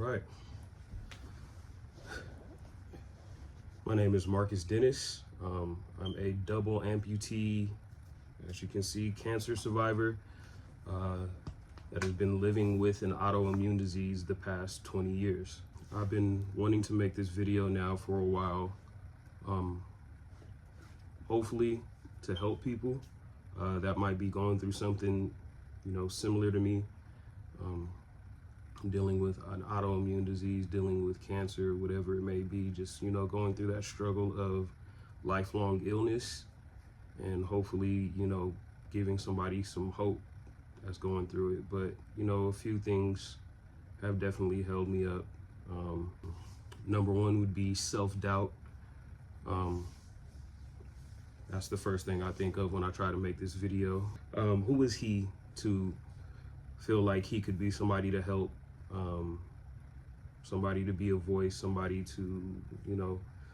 right. My name is Marcus Dennis. I'm a double amputee, as you can see, cancer survivor that has been living with an autoimmune disease the past 20 years. I've been wanting to make this video now for a while, hopefully to help people that might be going through something, similar to me. Dealing with an autoimmune disease, dealing with cancer, whatever it may be, just, going through that struggle of lifelong illness, and hopefully, giving somebody some hope that's going through it. But, a few things have definitely held me up. Number one would be self-doubt. That's the first thing I think of when I try to make this video. Who is he to feel like he could be somebody to help, somebody to be a voice, somebody to,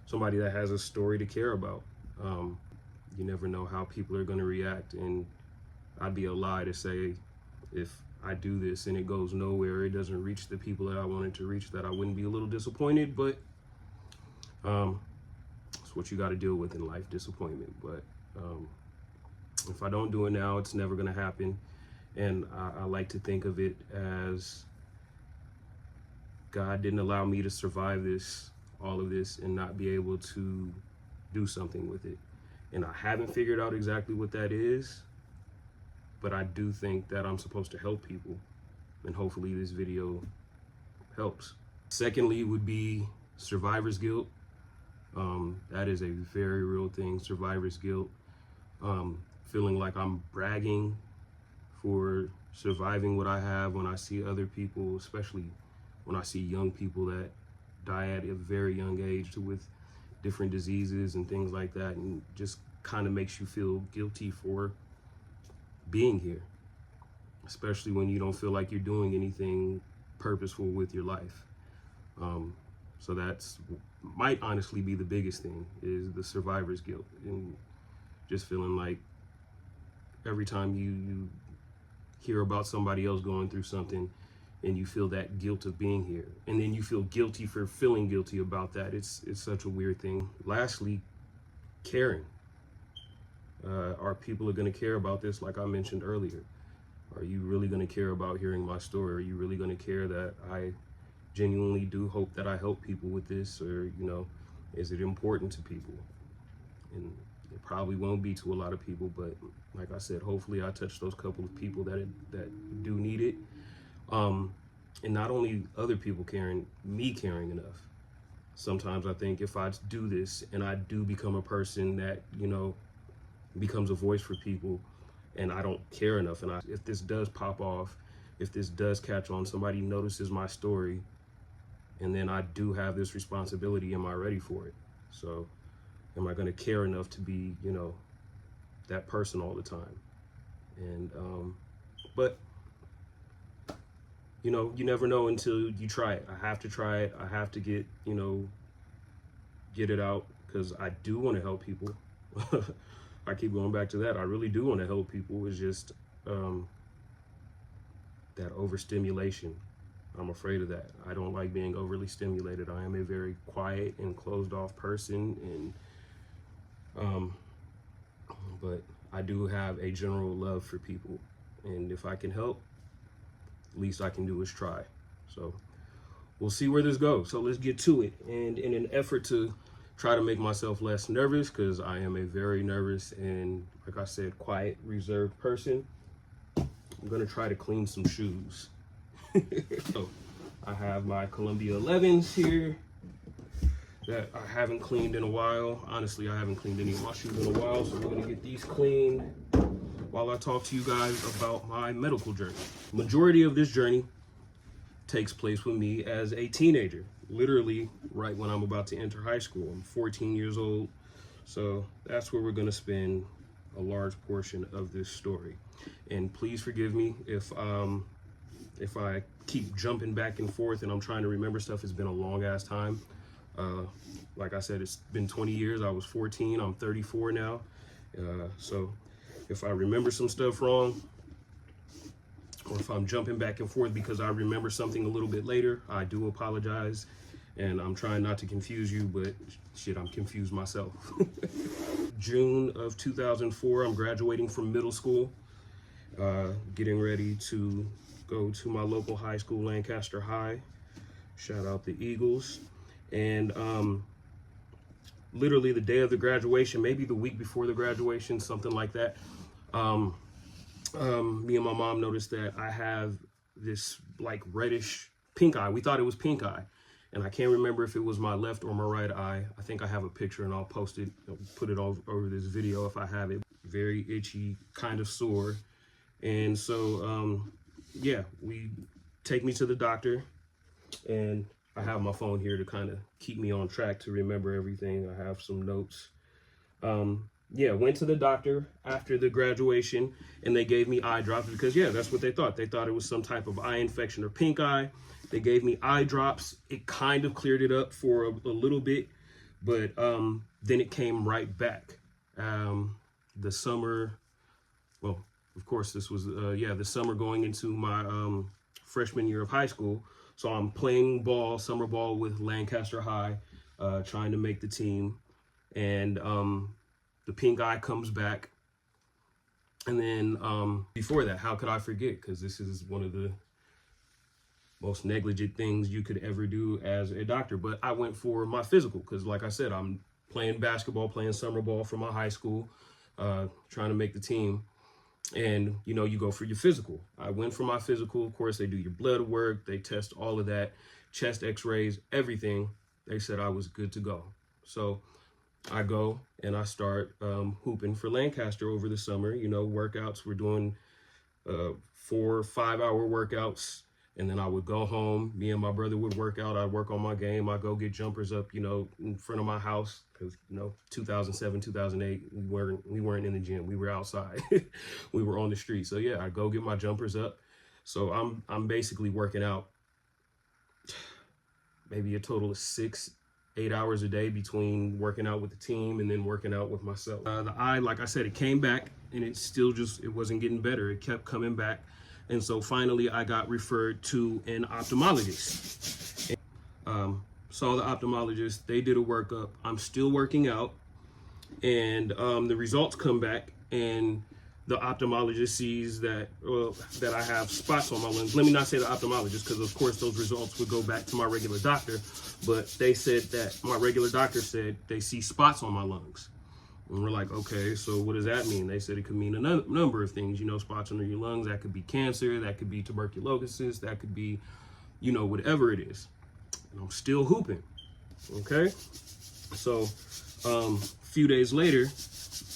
somebody that has a story to care about. You never know how people are going to react, and I'd be a lie to say if I do this and it goes nowhere, it doesn't reach the people that I wanted to reach, that I wouldn't be a little disappointed. But it's what you got to deal with in life, disappointment. But if I don't do it now, it's never going to happen. And I like to think of it as God didn't allow me to survive all of this, and not be able to do something with it. And I haven't figured out exactly what that is, but I do think that I'm supposed to help people, and hopefully this video helps. Secondly would be survivor's guilt. That is a very real thing, survivor's guilt. Feeling like I'm bragging for surviving what I have when I see other people, especially when I see young people that die at a very young age with different diseases and things like that, and just kind of makes you feel guilty for being here, especially when you don't feel like you're doing anything purposeful with your life. So that's might honestly be the biggest thing, is the survivor's guilt, and just feeling like every time you hear about somebody else going through something and you feel that guilt of being here, and then you feel guilty for feeling guilty about that. It's such a weird thing. Lastly, caring. Are people going to care about this, like I mentioned earlier? Are you really going to care about hearing my story? Are you really going to care that I genuinely do hope that I help people with this? Or, is it important to people? And it probably won't be to a lot of people, but like I said, hopefully I touch those couple of people that do need it. And not only other people caring, me caring enough. Sometimes I think if I do this and I do become a person that, becomes a voice for people, and I don't care enough, and if this does pop off, if this does catch on, somebody notices my story, and then I do have this responsibility, am I ready for it? So am I going to care enough to be, that person all the time? And, but, you never know until you try it. I have to try it. I have to get it out, because I do want to help people. I keep going back to that. I really do want to help people. It's just that overstimulation. I'm afraid of that. I don't like being overly stimulated. I am a very quiet and closed off person, and but I do have a general love for people, and if I can help, least I can do is try. So we'll see where this goes. So let's get to it. And in an effort to try to make myself less nervous, because I am a very nervous and, like I said, quiet, reserved person, I'm gonna try to clean some shoes. So I have my Columbia 11s here that I haven't cleaned in a while. Honestly, I haven't cleaned any of my shoes in a while, so we're gonna get these cleaned while I talk to you guys about my medical journey. Majority of this journey takes place with me as a teenager, literally right when I'm about to enter high school. I'm 14 years old, so that's where we're gonna spend a large portion of this story. And please forgive me if I keep jumping back and forth and I'm trying to remember stuff. It's been a long ass time. Like I said, it's been 20 years. I was 14, I'm 34 now. So if I remember some stuff wrong, or if I'm jumping back and forth because I remember something a little bit later, I do apologize. And I'm trying not to confuse you, but shit, I'm confused myself. June of 2004, I'm graduating from middle school, getting ready to go to my local high school, Lancaster High. Shout out the Eagles. And literally the day of the graduation, maybe the week before the graduation, something like that, me and my mom noticed that I have this like reddish pink eye. We thought it was pink eye. And I can't remember if it was my left or my right eye. I think I have a picture and I'll post it, put it over this video if I have it. Very itchy, kind of sore. And so, yeah, we take me to the doctor, and I have my phone here to kind of keep me on track to remember everything. I have some notes. Yeah, went to the doctor after the graduation, and they gave me eye drops because, yeah, that's what they thought. They thought it was some type of eye infection or pink eye. They gave me eye drops. It kind of cleared it up for a little bit, but then it came right back. The summer, well, of course, this was, the summer going into my freshman year of high school. So I'm playing ball, summer ball with Lancaster High, trying to make the team. And the pink eye comes back. And then before that, how could I forget? Because this is one of the most negligent things you could ever do as a doctor. But I went for my physical because, like I said, I'm playing basketball, playing summer ball for my high school, trying to make the team. And, you know, you go for your physical. I went for my physical. Of course, they do your blood work. They test all of that, chest x-rays, everything. They said I was good to go. So I go and I start hooping for Lancaster over the summer. You know, workouts. We're doing 4 or 5 hour workouts. And then I would go home. Me and my brother would work out. I'd work on my game. I'd go get jumpers up, you know, in front of my house. Because, you know, 2007, 2008, we weren't in the gym. We were outside. We were on the street. So, yeah, I'd go get my jumpers up. So I'm basically working out maybe a total of 6-8 hours a day between working out with the team and then working out with myself. The eye, like I said, it came back and it still just, it wasn't getting better. It kept coming back. And so finally I got referred to an ophthalmologist. Saw the ophthalmologist, they did a workup. I'm still working out, and the results come back, and the ophthalmologist sees that, well, that I have spots on my lungs. Let me not say the ophthalmologist, because of course those results would go back to my regular doctor, but they said that my regular doctor said they see spots on my lungs. And we're like, okay, so what does that mean? They said it could mean a number of things, you know, spots under your lungs. That could be cancer, that could be tuberculosis, that could be, you know, whatever it is. And I'm still hooping, okay? So a few days later,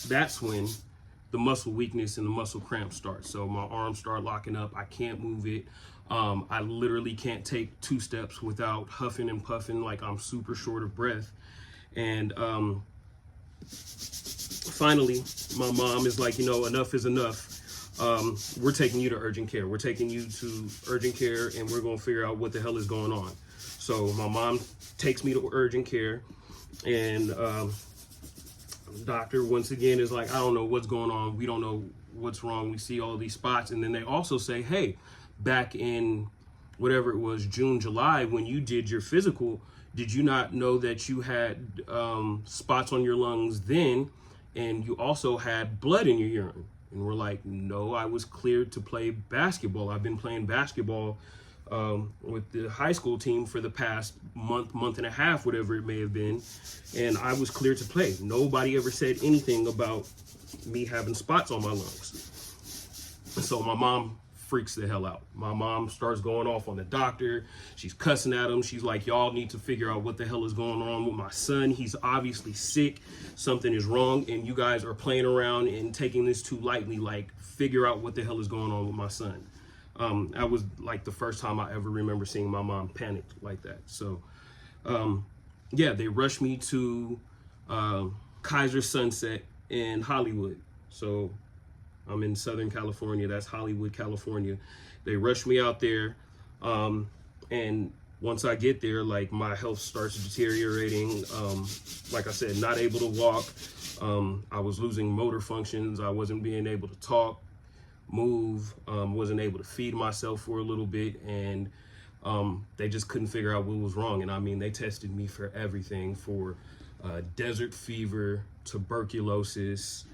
that's when the muscle weakness and the muscle cramps start. So my arms start locking up. I can't move it. I literally can't take 2 steps without huffing and puffing, like I'm super short of breath. And finally, my mom is like, you know, enough is enough. We're taking you to urgent care. We're taking you to urgent care, and we're going to figure out what the hell is going on. So my mom takes me to urgent care, and the doctor, once again, is like, I don't know what's going on. We don't know what's wrong. We see all these spots. And then they also say, hey, back in whatever it was, June, July, when you did your physical, did you not know that you had spots on your lungs then, and you also had blood in your urine? And we're like, no, I was cleared to play basketball. I've been playing basketball with the high school team for the past month and a half, whatever it may have been. And I was cleared to play. Nobody ever said anything about me having spots on my lungs. So my mom freaks the hell out. My mom starts going off on the doctor. She's cussing at him. She's like, y'all need to figure out what the hell is going on with my son. He's obviously sick. Something is wrong, and you guys are playing around and taking this too lightly. Like, figure out what the hell is going on with my son. That was like the first time I ever remember seeing my mom panic like that. So, yeah, they rushed me to Kaiser Sunset in Hollywood. So I'm in Southern California. That's Hollywood, California. They rushed me out there. And once I get there, like, my health starts deteriorating. Like I said, not able to walk. I was losing motor functions. I wasn't being able to talk. move, wasn't able to feed myself for a little bit, and they just couldn't figure out what was wrong. And I mean, they tested me for everything, for desert fever, tuberculosis,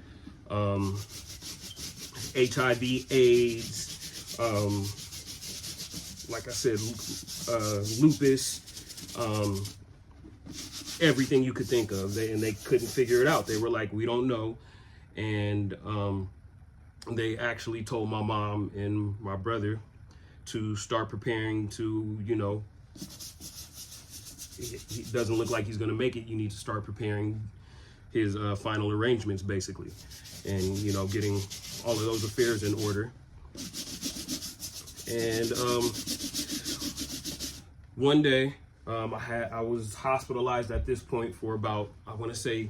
HIV, AIDS, like I said, lupus, everything you could think of. And they couldn't figure it out. They were like, we don't know. And they actually told my mom and my brother to start preparing to, you know, he doesn't look like he's going to make it. You need to start preparing his final arrangements, basically, and, you know, getting all of those affairs in order. And one day, I was hospitalized at this point for about, I want to say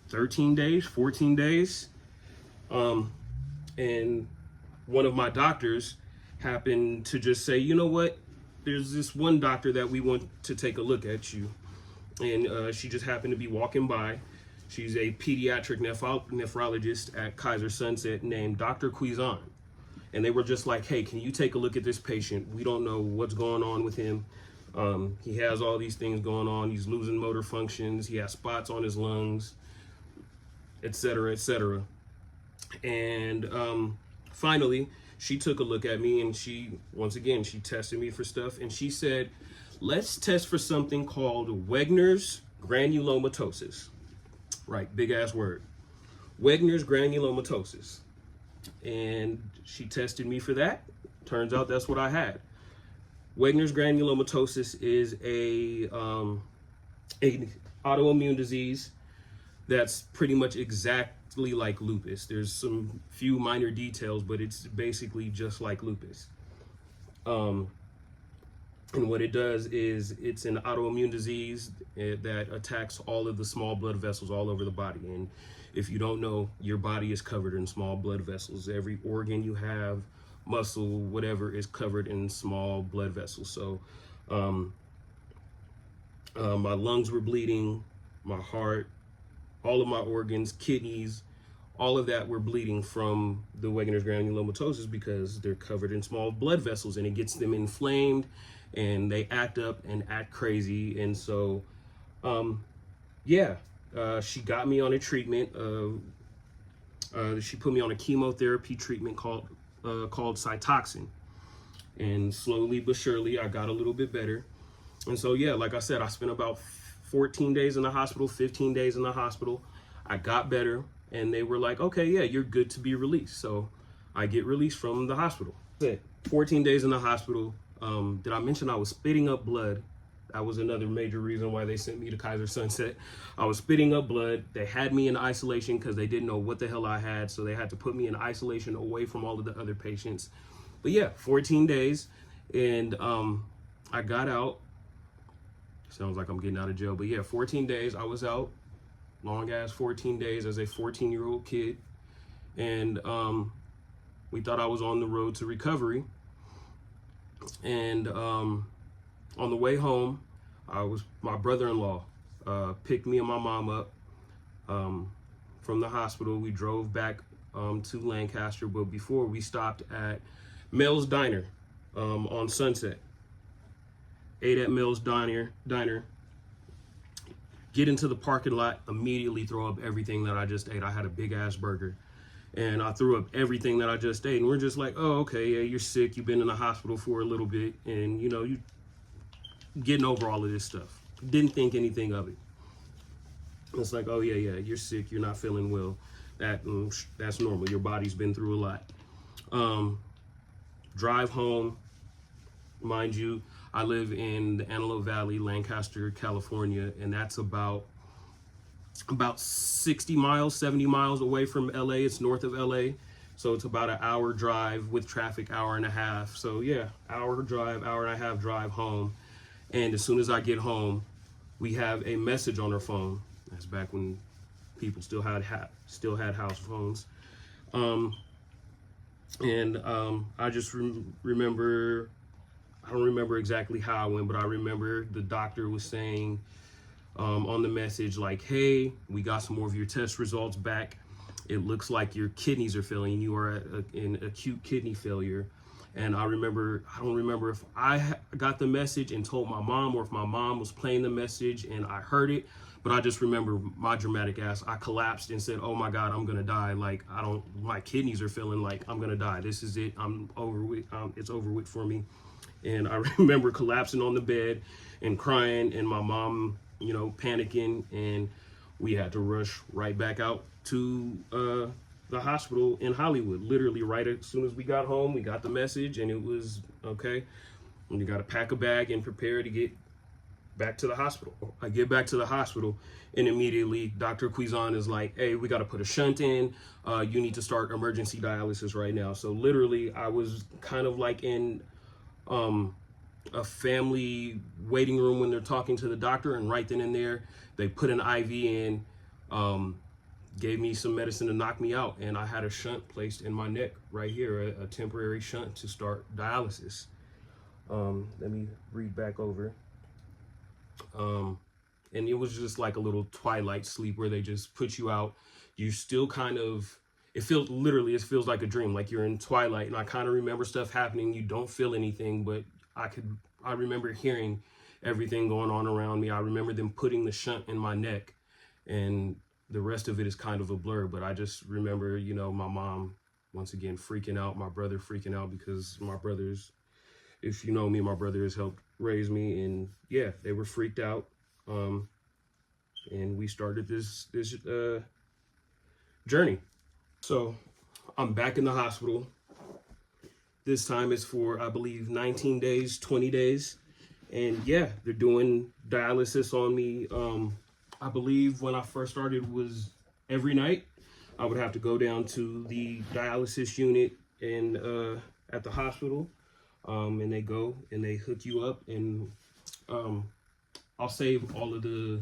13 days, 14 days. And one of my doctors happened to just say, you know what, there's this one doctor that we want to take a look at you. And she just happened to be walking by. She's a pediatric nephrologist at Kaiser Sunset named Dr. Cuisin. And they were just like, hey, can you take a look at this patient? We don't know what's going on with him. He has all these things going on. He's losing motor functions. He has spots on his lungs, et cetera, et cetera. And finally, she took a look at me, and she tested me for stuff. And she said, let's test for something called Wegener's granulomatosis. Right, big ass word. Wegener's granulomatosis. And she tested me for that. Turns out that's what I had. Wegener's granulomatosis is a autoimmune disease that's pretty much exactly like lupus. There's some few minor details, but it's basically just like lupus. And what it does is it's an autoimmune disease that attacks all of the small blood vessels all over the body. And if you don't know, your body is covered in small blood vessels. Every organ you have, muscle, whatever, is covered in small blood vessels. So my lungs were bleeding, my heart, all of my organs, kidneys, all of that were bleeding from the Wegener's granulomatosis because they're covered in small blood vessels, and it gets them inflamed, and they act up and act crazy. And so, she got me on a treatment. She put me on a chemotherapy treatment called Cytoxin. And slowly but surely, I got a little bit better. And so, yeah, like I said, I spent about 14 days in the hospital, 15 days in the hospital. I got better, and they were like, okay, yeah, you're good to be released. So I get released from the hospital. 14 days in the hospital. Did I mention I was spitting up blood? That was another major reason why they sent me to Kaiser Sunset. I was spitting up blood. They had me in isolation because they didn't know what the hell I had. So they had to put me in isolation away from all of the other patients. But yeah, 14 days. And I got out. Sounds like I'm getting out of jail. But yeah, 14 days. I was out. Long ass 14 days as a 14-year-old kid. And we thought I was on the road to recovery. And on the way home, my brother-in-law picked me and my mom up from the hospital. We drove back to Lancaster, but before we stopped at Mel's Diner on Sunset. Ate at Mel's Diner, get into the parking lot, immediately throw up everything that I just ate. I had a big ass burger. And I threw up everything that I just ate. And we're just like, oh, okay, yeah, you're sick. You've been in the hospital for a little bit. And, you know, you getting over all of this stuff. Didn't think anything of it. It's like, oh, yeah, you're sick. You're not feeling well. That's normal. Your body's been through a lot. Drive home. Mind you, I live in the Antelope Valley, Lancaster, California. And that's about 60 miles, 70 miles away from LA. It's north of LA. So it's about an hour drive with traffic, hour and a half. So yeah, hour drive, hour and a half drive home. And as soon as I get home, we have a message on our phone. That's back when people still had house phones. I just remember, I don't remember exactly how I went, but I remember the doctor was saying, on the message, like, hey, we got some more of your test results back, it looks like your kidneys are failing. You are in acute kidney failure. And I don't remember if I got the message and told my mom, or if my mom was playing the message and I heard it. But I just remember my dramatic ass. I collapsed and said, "Oh my God, I'm gonna die. Like, my kidneys are feeling like I'm gonna die. This is it. I'm over with. It's over with for me." And I remember collapsing on the bed and crying, and my mom, panicking, and we had to rush right back out to the hospital in Hollywood. Literally, right as soon as we got home, we got the message, and it was okay. And you got to pack a bag and prepare to get back to the hospital. I get back to the hospital, and immediately Dr. Cuisin is like, "Hey, we got to put a shunt in. You need to start emergency dialysis right now." So literally, I was kind of like in a family waiting room when they're talking to the doctor, and right then and there, they put an IV in, gave me some medicine to knock me out, and I had a shunt placed in my neck right here, a temporary shunt to start dialysis. Let me read back over. And it was just like a little twilight sleep where they just put you out. You still kind of, it feels like a dream, like you're in twilight. And I kind of remember stuff happening. You don't feel anything, but I remember hearing everything going on around me. I remember them putting the shunt in my neck, and the rest of it is kind of a blur. But I just remember, my mom once again freaking out, my brother freaking out, because my brothers, if you know me, my brother has helped raise me, and yeah, they were freaked out. And we started this journey. So I'm back in the hospital. This time it's for, I believe, 19 days, 20 days. And yeah, they're doing dialysis on me. I believe when I first started was every night. I would have to go down to the dialysis unit and at the hospital. And they go and they hook you up, and I'll save all of the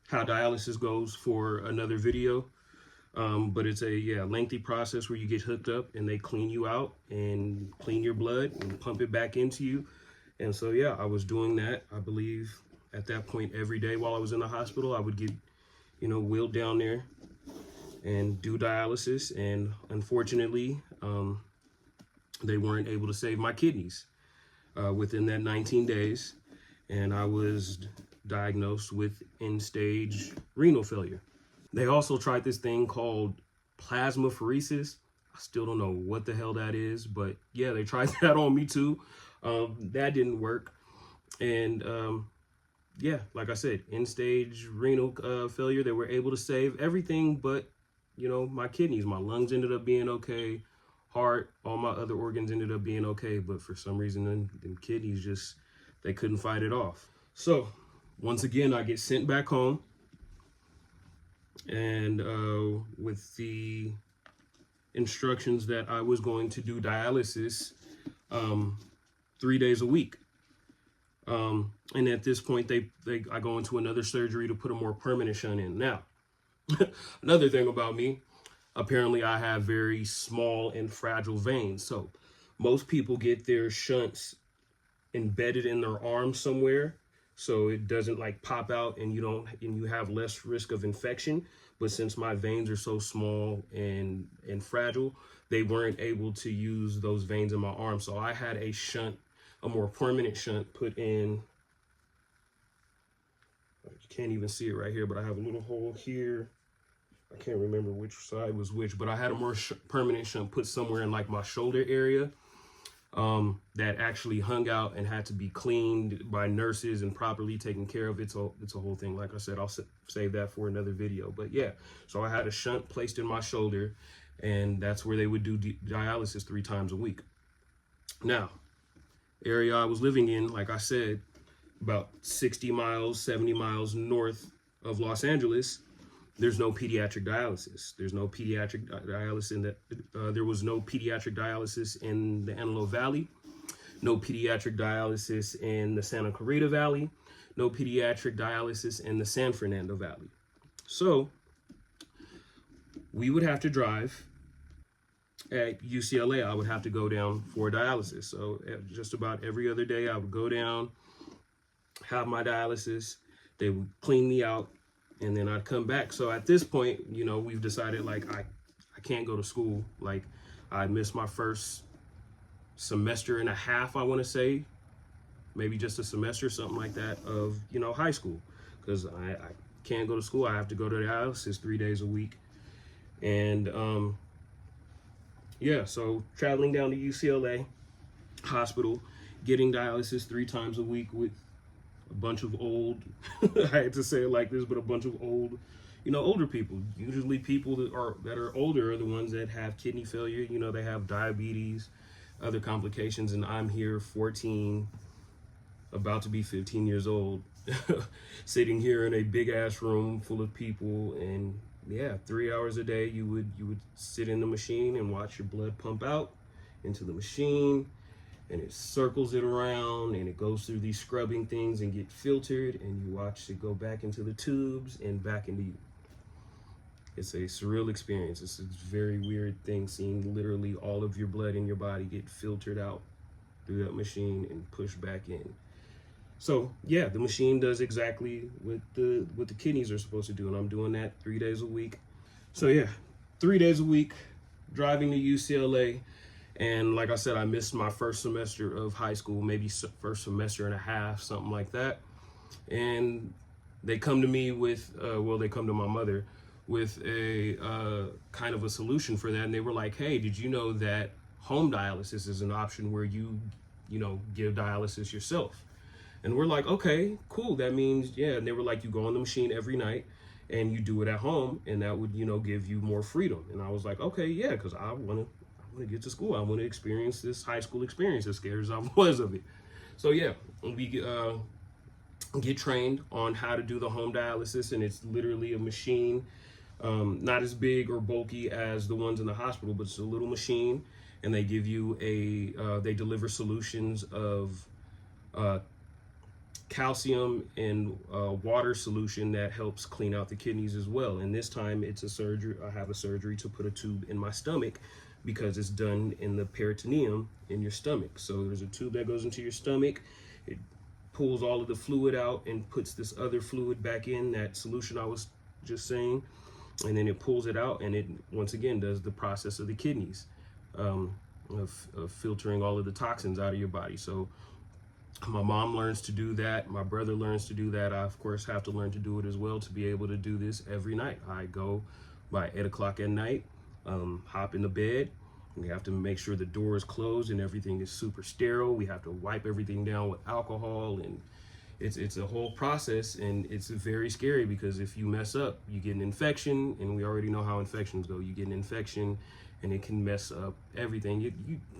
how dialysis goes for another video. But it's a lengthy process where you get hooked up and they clean you out and clean your blood and pump it back into you. And so yeah, I was doing that. I believe at that point every day while I was in the hospital, I would get wheeled down there and do dialysis. And unfortunately, they weren't able to save my kidneys within that 19 days. And I was diagnosed with end-stage renal failure. They also tried this thing called plasmapheresis. I still don't know what the hell that is, but yeah, they tried that on me too. That didn't work. And yeah, like I said, end-stage renal failure. They were able to save everything but, my kidneys. My lungs ended up being okay. Heart, all my other organs ended up being okay. But for some reason, them kidneys they couldn't fight it off. So once again, I get sent back home. And with the instructions that I was going to do dialysis 3 days a week. And at this point, I go into another surgery to put a more permanent shunt in. Now, another thing about me, apparently I have very small and fragile veins. So most people get their shunts embedded in their arm somewhere, so it doesn't like pop out, and you have less risk of infection. But since my veins are so small and fragile, they weren't able to use those veins in my arm. So I had a shunt, a more permanent shunt put in. You can't even see it right here, but I have a little hole here. I can't remember which side was which, but I had a more permanent shunt put somewhere in like my shoulder area. That actually hung out and had to be cleaned by nurses and properly taken care of. It's a whole thing. Like I said, I'll save that for another video. But yeah, so I had a shunt placed in my shoulder, and that's where they would do dialysis 3 times a week. Now, area I was living in, like I said, about 60 miles, 70 miles north of Los Angeles, there's no pediatric dialysis. There's no pediatric dialysis in that. There was no pediatric dialysis in the Antelope Valley, no pediatric dialysis in the Santa Clarita Valley, no pediatric dialysis in the San Fernando Valley. So we would have to drive. At UCLA, I would have to go down for dialysis. So just about every other day, I would go down, have my dialysis. They would clean me out, and then I'd come back. So at this point, you know, we've decided like I can't go to school. Like I missed my first semester and a half, I want to say, maybe just a semester, something like that, of, you know, high school, because I can't go to school. I have to go to dialysis 3 days a week. And yeah, so traveling down to UCLA hospital, getting dialysis 3 times a week with a bunch of old, I hate to say it like this, but a bunch of old, you know, older people. Usually people that are older are the ones that have kidney failure. You know, they have diabetes, other complications, and I'm here 14, about to be 15 years old, sitting here in a big ass room full of people. And yeah, 3 hours a day you would sit in the machine and watch your blood pump out into the machine, and it circles it around and it goes through these scrubbing things and get filtered, and you watch it go back into the tubes and back into you. It's a surreal experience. It's a very weird thing, seeing literally all of your blood in your body get filtered out through that machine and pushed back in. So yeah, the machine does exactly what the kidneys are supposed to do, and I'm doing that 3 days a week. So yeah, 3 days a week, driving to UCLA. And like I said, I missed my first semester of high school, maybe first semester and a half, something like that. And they come to me with, they come to my mother with a kind of a solution for that. And they were like, hey, did you know that home dialysis is an option where you know, give dialysis yourself? And we're like, okay, cool. That means, yeah. And they were like, you go on the machine every night and you do it at home, and that would, you know, give you more freedom. And I was like, okay, yeah, because I want to get to school. I want to experience this high school experience, as scared as I was of it. So yeah, we get trained on how to do the home dialysis, and it's literally a machine, not as big or bulky as the ones in the hospital, but it's a little machine, and they give you they deliver solutions of calcium and water solution that helps clean out the kidneys as well. And this time it's a surgery. I have a surgery to put a tube in my stomach, because it's done in the peritoneum in your stomach. So there's a tube that goes into your stomach. It pulls all of the fluid out and puts this other fluid back in, that solution I was just saying, and then it pulls it out, and it once again does the process of the kidneys, of filtering all of the toxins out of your body. So my mom learns to do that. My brother learns to do that. I, of course, have to learn to do it as well to be able to do this every night. I go by 8 o'clock at night, hop in the bed. We have to make sure the door is closed and everything is super sterile. We have to wipe everything down with alcohol, and it's a whole process, and it's very scary, because if you mess up, you get an infection, and we already know how infections go. You get an infection and it can mess up everything. You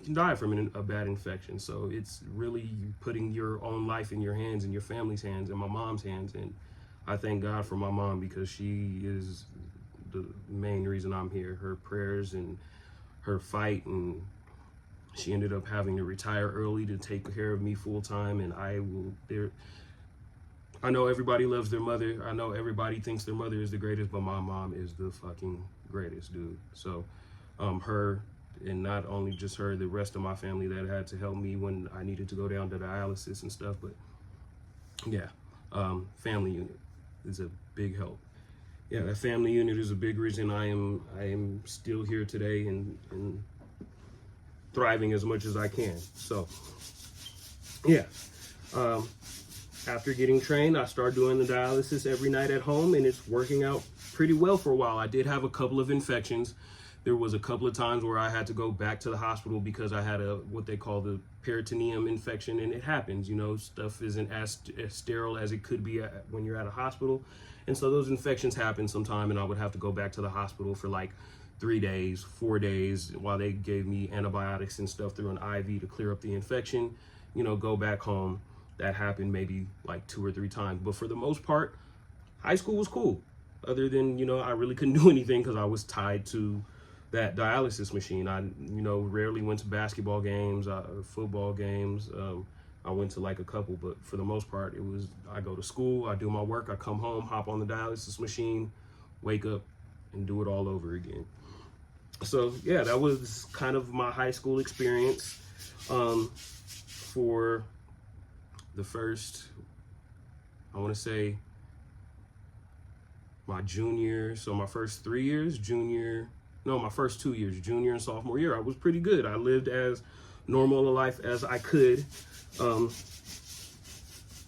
can die from a bad infection. So it's really you putting your own life in your hands and your family's hands and my mom's hands. And I thank God for my mom, because she is the main reason I'm here. Her prayers and her fight, and she ended up having to retire early to take care of me full time. And I know everybody loves their mother. I know everybody thinks their mother is the greatest, but my mom is the fucking greatest, dude. So her, and not only just her, the rest of my family that had to help me when I needed to go down to dialysis and stuff. But yeah, family unit is a big help. Yeah, that family unit is a big reason I am still here today and thriving as much as I can. So yeah, after getting trained, I started doing the dialysis every night at home, and it's working out pretty well for a while. I did have a couple of infections. There was a couple of times where I had to go back to the hospital because I had what they call the peritoneum infection, and it happens, you know, stuff isn't as sterile as it could be when you're at a hospital. And so those infections happen sometime, and I would have to go back to the hospital for like 3 days, 4 days, while they gave me antibiotics and stuff through an IV to clear up the infection, you know, go back home. That happened maybe like 2 or 3 times. But for the most part, high school was cool. Other than, you know, I really couldn't do anything because I was tied to that dialysis machine. I, you know, rarely went to basketball games, football games. I went to like a couple, but for the most part, it was, I go to school, I do my work, I come home, hop on the dialysis machine, wake up, and do it all over again. So yeah, that was kind of my high school experience. For the first, I want to say my junior, so my first 3 years, my first 2 years, junior and sophomore year, I was pretty good. I lived as normal a life as I could,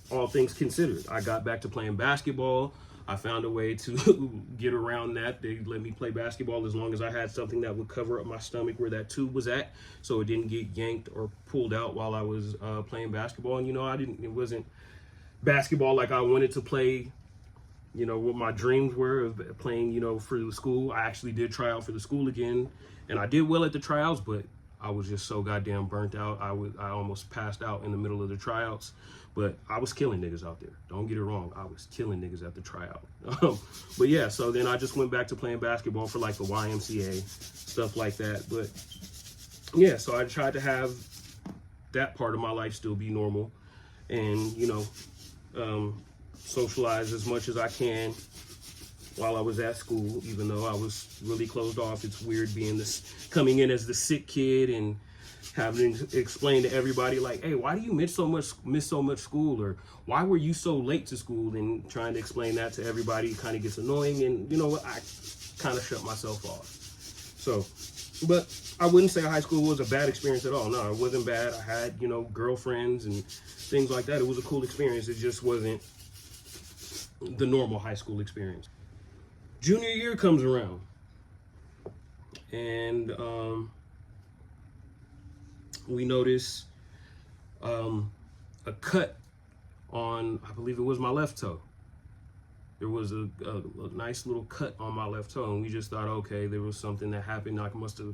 all things considered. I got back to playing basketball. I found a way to get around that. They let me play basketball as long as I had something that would cover up my stomach where that tube was at, so it didn't get yanked or pulled out while I was playing basketball. And, it wasn't basketball like I wanted to play, what my dreams were of playing, for the school. I actually did try out for the school again, and I did well at the tryouts, but I was just so goddamn burnt out. I almost passed out in the middle of the tryouts, but I was killing niggas out there. Don't get it wrong. I was killing niggas at the tryout. But yeah, so then I just went back to playing basketball for like the YMCA, stuff like that. But yeah, so I tried to have that part of my life still be normal and, socialize as much as I can while I was at school, even though I was really closed off. It's weird coming in as the sick kid and having to explain to everybody like, hey, why do you miss so much school? Or why were you so late to school? And trying to explain that to everybody kind of gets annoying. And you know what? I kind of shut myself off. So, but I wouldn't say high school was a bad experience at all. No, it wasn't bad. I had, girlfriends and things like that. It was a cool experience. It just wasn't the normal high school experience. Junior year comes around, and we notice a cut on, I believe it was my left toe. There was a nice little cut on my left toe, and we just thought, okay, there was something that happened. I must have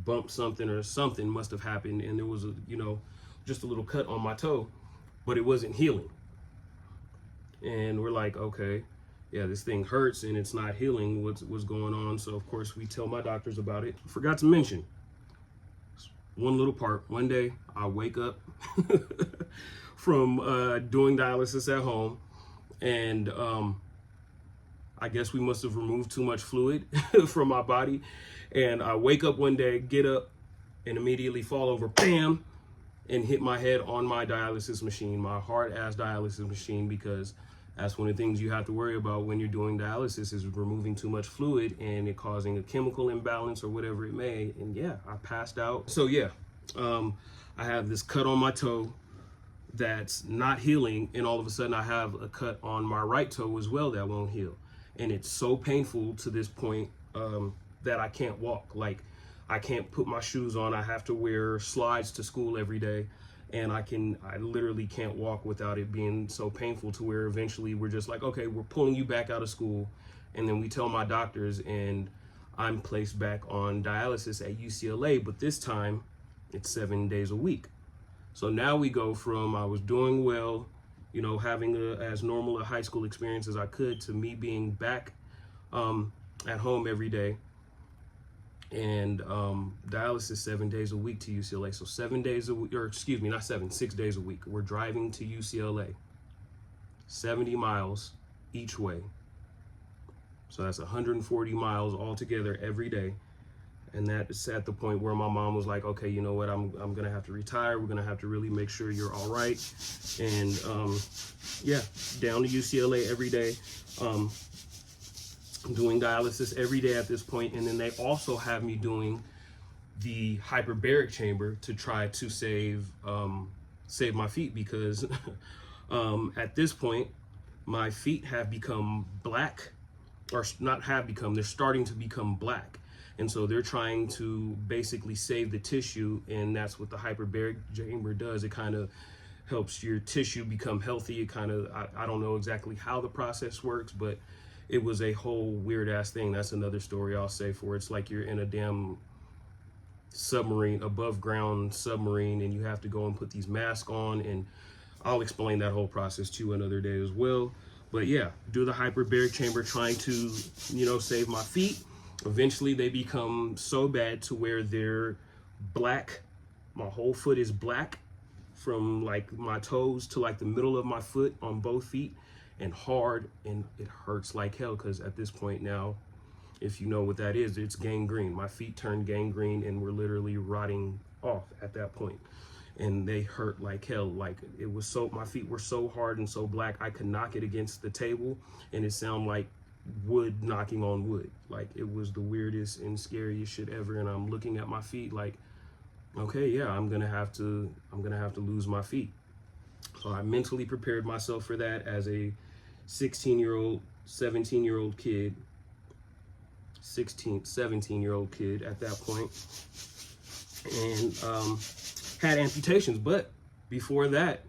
bumped something, or something must have happened, and there was just a little cut on my toe, but it wasn't healing. And we're like, okay, yeah, this thing hurts and it's not healing. What's going on? So of course we tell my doctors about it. Forgot to mention one little part. One day I wake up from doing dialysis at home, and I guess we must have removed too much fluid from my body. And I wake up one day, get up, and immediately fall over, bam, and hit my head on my dialysis machine, my hard-ass dialysis machine, because that's one of the things you have to worry about when you're doing dialysis, is removing too much fluid and it causing a chemical imbalance or whatever it may. And yeah, I passed out. So yeah, I have this cut on my toe that's not healing, and all of a sudden I have a cut on my right toe as well that won't heal. And it's so painful to this point that I can't walk. Like, I can't put my shoes on. I have to wear slides to school every day. And I literally can't walk without it being so painful, to where eventually we're just like, okay, we're pulling you back out of school. And then we tell my doctors, and I'm placed back on dialysis at UCLA, but this time it's 7 days a week. So now we go from, I was doing well, having as normal a high school experience as I could, to me being back at home every day. And dialysis 7 days a week to UCLA. So 7 days a week, or excuse me, not 7, 6 days a week. We're driving to UCLA, 70 miles each way. So that's 140 miles altogether every day. And that's at the point where my mom was like, okay, you know what, I'm gonna have to retire. We're gonna have to really make sure you're all right. And yeah, down to UCLA every day. Doing dialysis every day at this point. And then they also have me doing the hyperbaric chamber to try to save my feet, because at this point my feet have become black, or not have become, they're starting to become black. And so they're trying to basically save the tissue, and that's what the hyperbaric chamber does. It kind of helps your tissue become healthy. It kind of, I don't know exactly how the process works, but it was a whole weird ass thing. That's another story I'll say for it. It's like you're in a damn submarine, above ground submarine, and you have to go and put these masks on, and I'll explain that whole process to you another day as well. But yeah, do the hyperbaric chamber, trying to, save my feet. Eventually they become so bad to where they're black. My whole foot is black from like my toes to like the middle of my foot on both feet, and hard, and it hurts like hell, because at this point now, if you know what that is, it's gangrene. My feet turned gangrene and were literally rotting off at that point, and they hurt like hell. Like, my feet were so hard and so black, I could knock it against the table and it sounded like wood knocking on wood. Like, it was the weirdest and scariest shit ever. And I'm looking at my feet like, okay, yeah, I'm gonna have to lose my feet. So I mentally prepared myself for that as a 16-year-old, 17-year-old kid, 17-year-old kid at that point, and had amputations. But before that,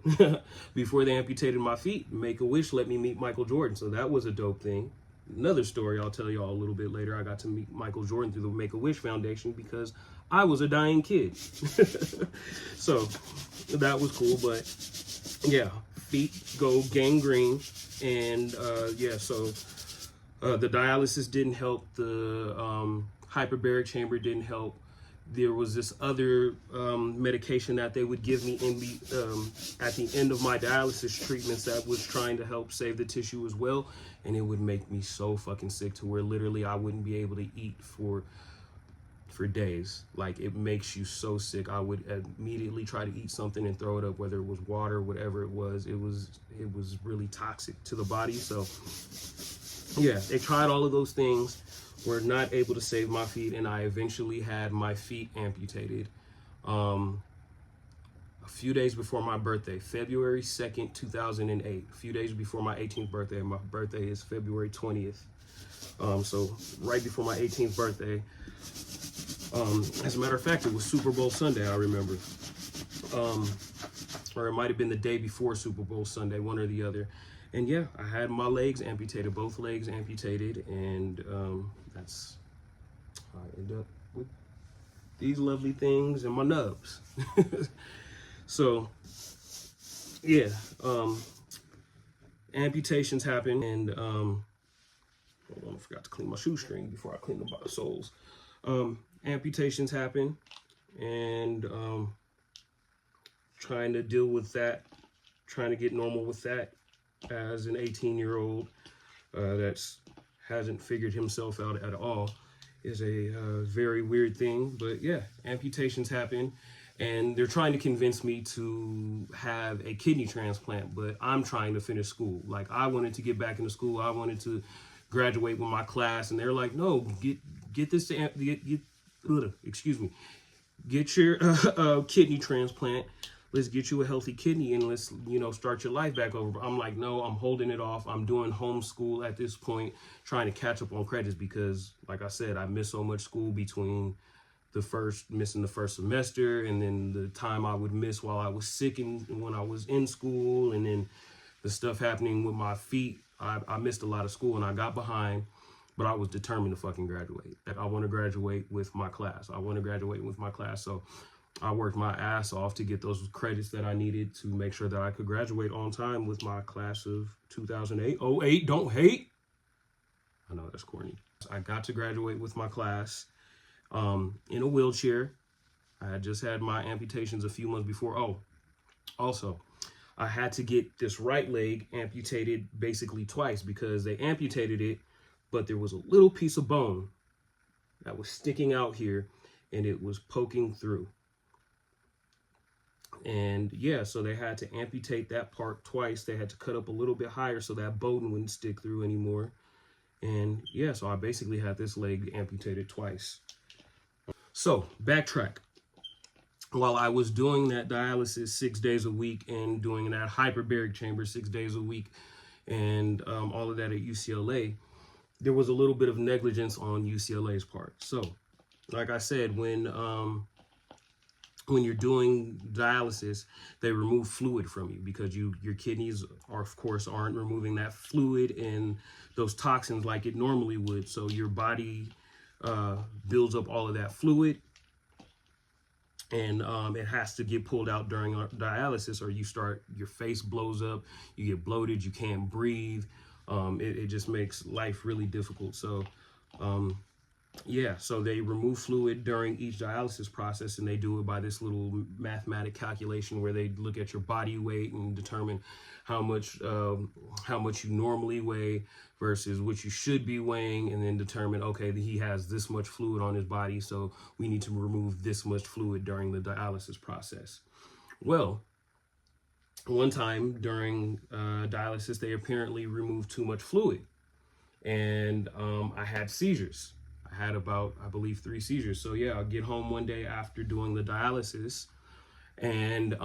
before they amputated my feet, Make-A-Wish let me meet Michael Jordan. So that was a dope thing. Another story I'll tell y'all a little bit later. I got to meet Michael Jordan through the Make-A-Wish Foundation because I was a dying kid. So that was cool. But yeah, feet go gangrene. And yeah, so the dialysis didn't help. The hyperbaric chamber didn't help. There was this other medication that they would give me in the at the end of my dialysis treatments that was trying to help save the tissue as well, and it would make me so fucking sick to where literally I wouldn't be able to eat for days. Like, it makes you so sick. I would immediately try to eat something and throw it up, whether it was water, whatever it was. It was really toxic to the body. So yeah, they tried all of those things, were not able to save my feet, and I eventually had my feet amputated a few days before my birthday, February 2nd, 2008. A few days before my 18th birthday. My birthday is February 20th. So right before my 18th birthday. As a matter of fact, it was Super Bowl Sunday, I remember. Or it might have been the day before Super Bowl Sunday, one or the other. And yeah, I had my legs amputated, both legs amputated, and that's how I end up with these lovely things and my nubs. So yeah, amputations happen, and hold on, I forgot to clean my shoestring before I clean the soles. Amputations happen, and trying to deal with that, trying to get normal with that as an 18-year-old that's hasn't figured himself out at all is a very weird thing. But yeah, amputations happen, and they're trying to convince me to have a kidney transplant, but I'm trying to finish school. Like, I wanted to get back into school. I wanted to graduate with my class, and they're like, no, get this excuse me, get your kidney transplant. Let's get you a healthy kidney, and let's, you know, start your life back over. But I'm like, no, I'm holding it off. I'm doing homeschool at this point, trying to catch up on credits because, like I said, I missed so much school between missing the first semester, and then the time I would miss while I was sick and when I was in school, and then the stuff happening with my feet. I missed a lot of school and I got behind, but I was determined to fucking graduate. Like, I want to graduate with my class. I want to graduate with my class. So I worked my ass off to get those credits that I needed to make sure that I could graduate on time with my class of 2008. 08, don't hate. I know that's corny. I got to graduate with my class in a wheelchair. I had just had my amputations a few months before. Oh, also, I had to get this right leg amputated basically twice because they amputated it, but there was a little piece of bone that was sticking out here and it was poking through. And yeah, so they had to amputate that part twice. They had to cut up a little bit higher so that bone wouldn't stick through anymore. And yeah, so I basically had this leg amputated twice. So backtrack. While I was doing that dialysis 6 days a week and doing that hyperbaric chamber 6 days a week and all of that at UCLA, there was a little bit of negligence on UCLA's part. So like I said, when you're doing dialysis, they remove fluid from you because your kidneys are, of course, aren't removing that fluid and those toxins like it normally would. So your body builds up all of that fluid, and it has to get pulled out during dialysis, or your face blows up, you get bloated, you can't breathe. It just makes life really difficult. So yeah, so they remove fluid during each dialysis process, and they do it by this little mathematic calculation where they look at your body weight and determine how much you normally weigh versus what you should be weighing, and then determine, okay, he has this much fluid on his body, so we need to remove this much fluid during the dialysis process. Well, one time during dialysis, they apparently removed too much fluid. and I had seizures. I had about, I believe, 3 seizures. So yeah, I'll get home one day after doing the dialysis, and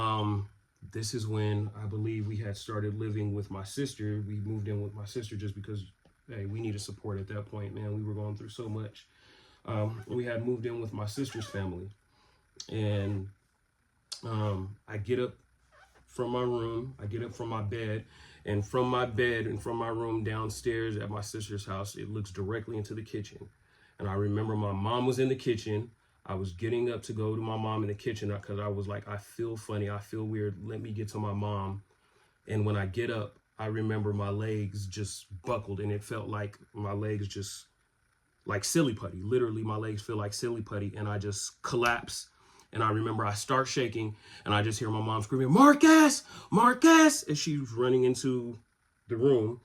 this is when I believe we had started living with my sister. We moved in with my sister just because, hey, we needed support at that point, man. We were going through so much. We had moved in with my sister's family, and I get up from my room, I get up from my bed, and from my bed and from my room downstairs at my sister's house, it looks directly into the kitchen. And I remember my mom was in the kitchen. I was getting up to go to my mom in the kitchen because I was like, I feel funny, I feel weird, let me get to my mom. And when I get up, I remember my legs just buckled, and it felt like my legs just like silly putty. Literally, my legs feel like silly putty, and I just collapse. And I remember I start shaking, and I just hear my mom screaming, Marcus, Marcus, as she's running into the room.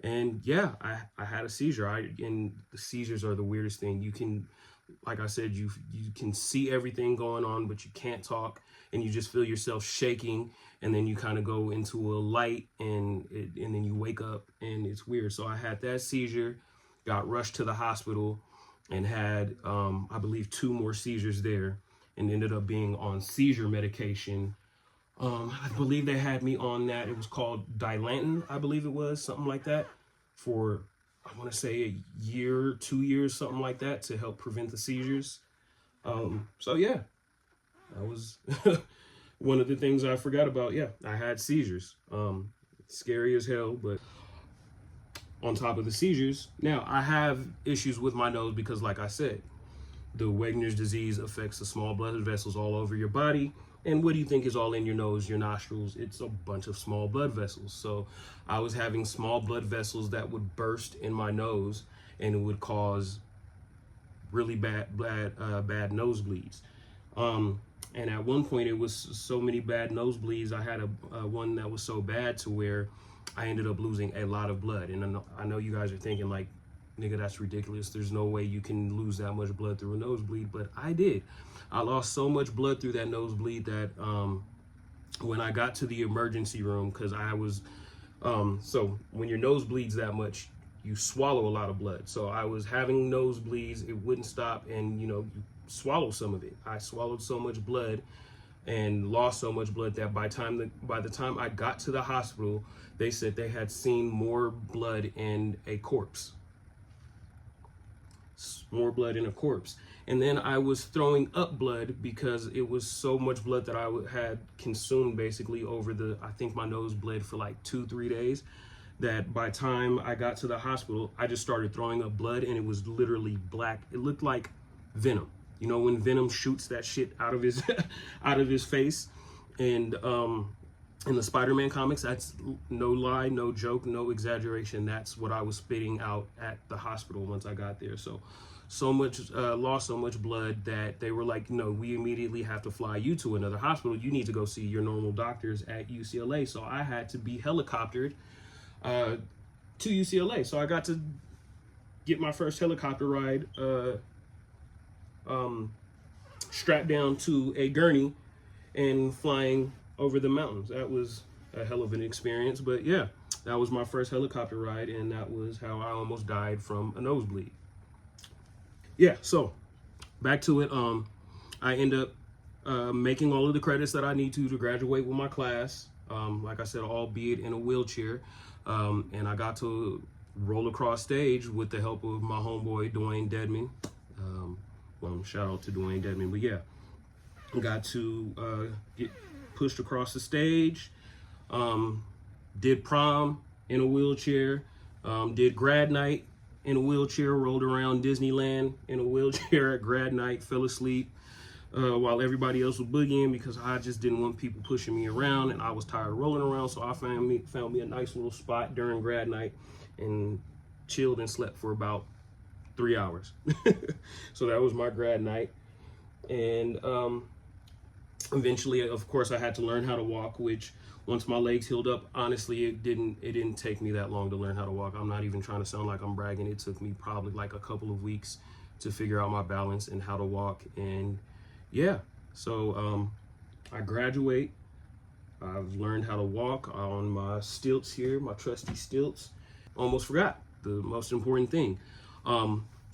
And yeah, I had a seizure. And the seizures are the weirdest thing. You can, like I said, you can see everything going on, but you can't talk, and you just feel yourself shaking, and then you kind of go into a light, and then you wake up, and it's weird. So I had that seizure, got rushed to the hospital, and had, I believe, 2 more seizures there, and ended up being on seizure medication. I believe they had me on that. It was called Dilantin, I believe it was, something like that, for, I want to say, a year, 2 years, something like that, to help prevent the seizures. So yeah, that was one of the things I forgot about. Yeah, I had seizures. Scary as hell, but on top of the seizures, now I have issues with my nose because, like I said, the Wegener's disease affects the small blood vessels all over your body. And what do you think is all in your nose, your nostrils? It's a bunch of small blood vessels. So I was having small blood vessels that would burst in my nose, and it would cause really bad nosebleeds. And at one point, it was so many bad nosebleeds. I had a one that was so bad to where I ended up losing a lot of blood. And I know you guys are thinking like, nigga, that's ridiculous. There's no way you can lose that much blood through a nosebleed, but I did. I lost so much blood through that nosebleed that when I got to the emergency room, because I was, so when your nose bleeds that much, you swallow a lot of blood. So I was having nosebleeds, it wouldn't stop, and you swallow some of it. I swallowed so much blood and lost so much blood that by the time I got to the hospital, they said they had seen more blood in a corpse. More blood in a corpse. And then I was throwing up blood because it was so much blood that I had consumed basically over I think my nose bled for like 2-3 days, that by the time I got to the hospital, I just started throwing up blood, and it was literally black. It looked like Venom. You know, when Venom shoots that shit out of his out of his face. And in the Spider-Man comics, that's no lie, no joke, no exaggeration. That's what I was spitting out at the hospital once I got there. So much, lost so much blood that they were like, no, we immediately have to fly you to another hospital. You need to go see your normal doctors at UCLA. So I had to be helicoptered to UCLA. So I got to get my first helicopter ride strapped down to a gurney and flying over the mountains. That was a hell of an experience. But yeah, that was my first helicopter ride, and that was how I almost died from a nosebleed. Yeah, so back to it. I end up making all of the credits that I need to graduate with my class. Like I said, albeit in a wheelchair. And I got to roll across stage with the help of my homeboy, Dwayne Dedman. Well, shout out to Dwayne Dedman. But yeah, got to get pushed across the stage, did prom in a wheelchair, did grad night in a wheelchair, rolled around Disneyland in a wheelchair at grad night, fell asleep while everybody else was boogieing because I just didn't want people pushing me around, and I was tired of rolling around. So I found me a nice little spot during grad night and chilled and slept for about 3 hours. So that was my grad night. And eventually, of course, I had to learn how to walk, which once my legs healed up, honestly, it didn't take me that long to learn how to walk. I'm not even trying to sound like I'm bragging. It took me probably like a couple of weeks to figure out my balance and how to walk. And yeah, so I graduate. I've learned how to walk on my stilts here, my trusty stilts. Almost forgot. the most important thing.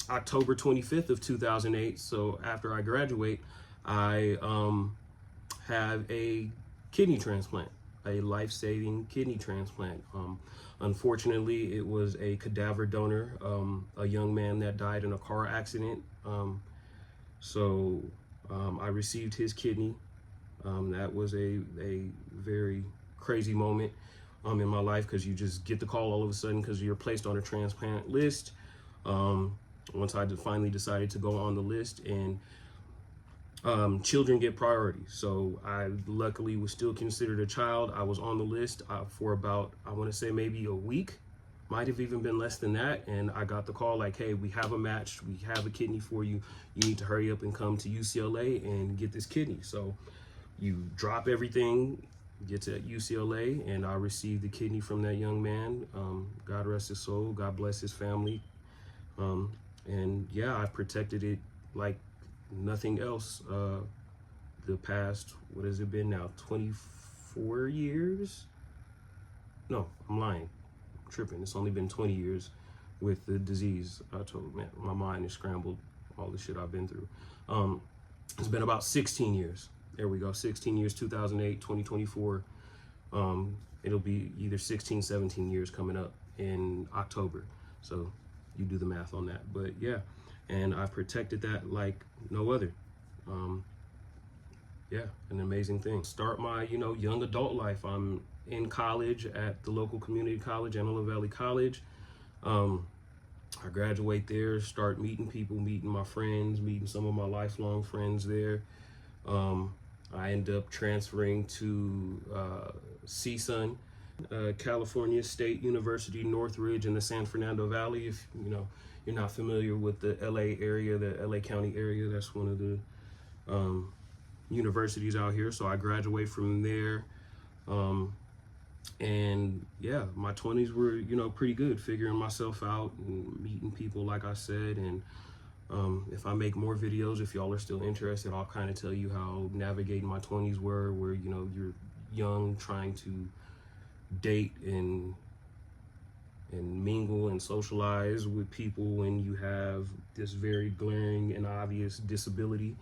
October 25th of 2008, so after I graduate, I have a kidney transplant, a life-saving kidney transplant. Unfortunately, it was a cadaver donor, a young man that died in a car accident. So I received his kidney. That was a very crazy moment in my life, because you just get the call all of a sudden because you're placed on a transplant list. Once I finally decided to go on the list, and children get priority. So I luckily was still considered a child. I was on the list for about, I want to say maybe a week, might have even been less than that. And I got the call like, hey, we have a match. We have a kidney for you. You need to hurry up and come to UCLA and get this kidney. So you drop everything, get to UCLA, and I received the kidney from that young man. God rest his soul. God bless his family. And yeah, I've protected it like nothing else. The past, what has it been now, 24 years? No, I'm lying, I'm tripping. It's only been 20 years with the disease. I told, man, my mind is scrambled, all the shit I've been through. It's been about 16 years. There we go, 16 years, 2008, 2024. It'll be either 16, 17 years coming up in October. So you do the math on that. But yeah, and I've protected that like no other. Yeah, an amazing thing. Start my, young adult life. I'm in college at the local community college, Antelope Valley College. I graduate there, start meeting people, meeting my friends, meeting some of my lifelong friends there. I end up transferring to CSUN, California State University, Northridge in the San Fernando Valley. If you're not familiar with the LA area, the LA County area, that's one of the universities out here. So I graduate from there. And yeah, my 20s were, pretty good, figuring myself out and meeting people, like I said. And if I make more videos, if y'all are still interested, I'll kind of tell you how navigating my 20s were, where, you're young, trying to date and mingle and socialize with people when you have this very glaring and obvious disability,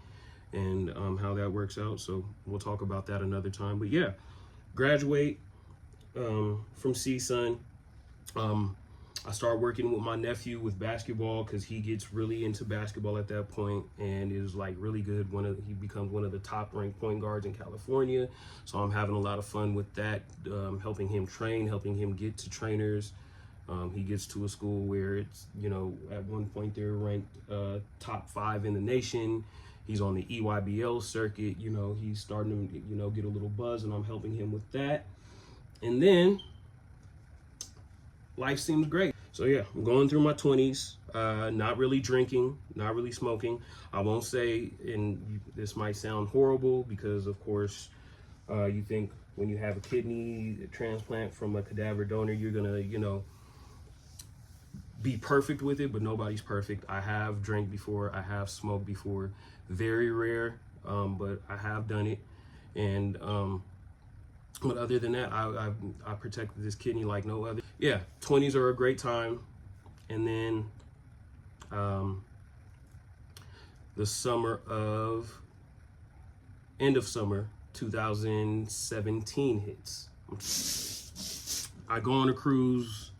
and how that works out. So we'll talk about that another time. But yeah, graduate from CSUN. I start working with my nephew with basketball, because he gets really into basketball at that point and is like really good. He becomes one of the top ranked point guards in California. So I'm having a lot of fun with that, helping him train, helping him get to trainers. He gets to a school where it's, at one point they're ranked top 5 in the nation. He's on the EYBL circuit. He's starting to, get a little buzz, and I'm helping him with that. And then life seems great. So yeah, I'm going through my 20s, not really drinking, not really smoking. I won't say, and this might sound horrible, because of course, you think when you have a kidney transplant from a cadaver donor, you're gonna, be perfect with it, but nobody's perfect. I have drank before, I have smoked before, very rare, but I have done it. And but other than that, I protected this kidney like no other. Yeah, 20s are a great time. And then end of summer 2017 hits. I go on a cruise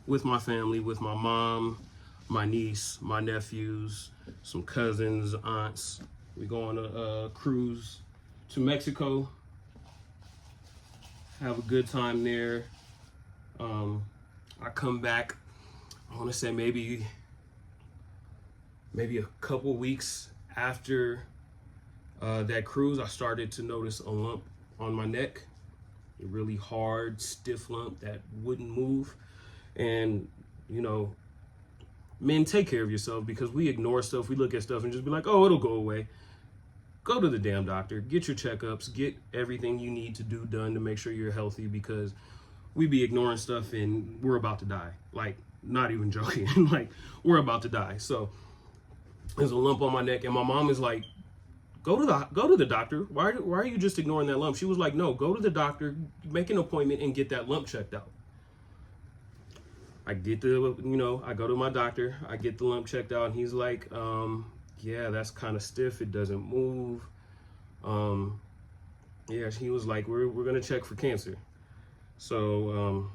with my family, with my mom, my niece, my nephews, some cousins, aunts. We go on a cruise to Mexico, have a good time there. I come back, I want to say maybe a couple weeks after that cruise. I started to notice a lump on my neck, a really hard, stiff lump that wouldn't move. And, men, take care of yourself, because we ignore stuff. We look at stuff and just be like, oh, it'll go away. Go to the damn doctor, get your checkups, get everything you need to do done to make sure you're healthy, because we be ignoring stuff and we're about to die. Like, not even joking. Like, we're about to die. So there's a lump on my neck, and my mom is like, go to the doctor. Why are you just ignoring that lump? She was like, no, go to the doctor, make an appointment, and get that lump checked out. I get the, I go to my doctor, I get the lump checked out, and he's like, yeah, that's kind of stiff. It doesn't move. Yeah, he was like, we're going to check for cancer. So,